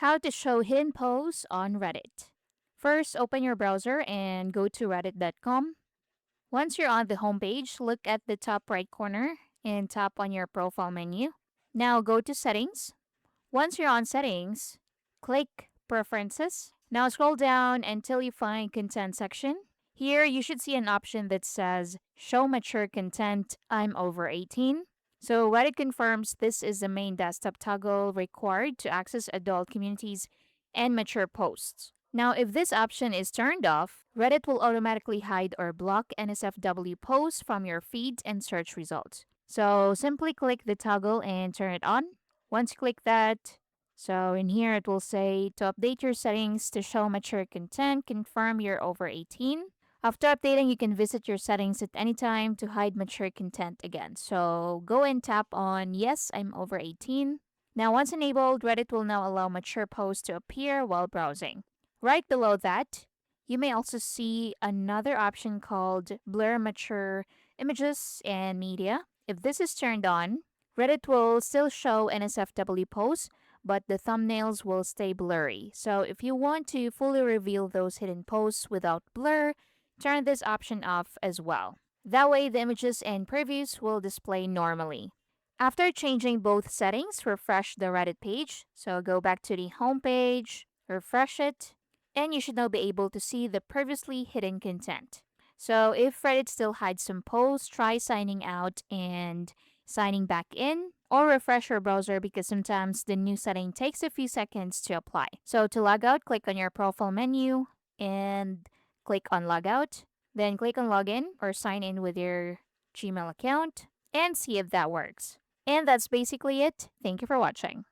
How to show hidden posts on Reddit. First, open your browser and go to reddit.com. Once you're on the homepage, look at the top right corner and tap on your profile menu. Now go to settings. Once you're on settings, click preferences. Now scroll down until you find content section. Here you should see an option that says show mature content, I'm over 18. So Reddit confirms this is the main desktop toggle required to access adult communities and mature posts. Now, if this option is turned off, Reddit will automatically hide or block NSFW posts from your feed and search results. So simply click the toggle and turn it on. Once you click that, so in here it will say to update your settings to show mature content, confirm you're over 18. After updating, you can visit your settings at any time to hide mature content again. So go and tap on yes, I'm over 18. Now, once enabled, Reddit will now allow mature posts to appear while browsing. Right below that, you may also see another option called blur mature images and media. If this is turned on, Reddit will still show NSFW posts, but the thumbnails will stay blurry. So if you want to fully reveal those hidden posts without blur, turn this option off as well. That way, the images and previews will display normally. After changing both settings, refresh the Reddit page. So go back to the home page, refresh it, and you should now be able to see the previously hidden content. So if Reddit still hides some posts, try signing out and signing back in, or refresh your browser because sometimes the new setting takes a few seconds to apply. So to log out, click on your profile menu and click on logout. Then click on login or sign in with your Gmail account and see if that works. And that's basically it. Thank you for watching.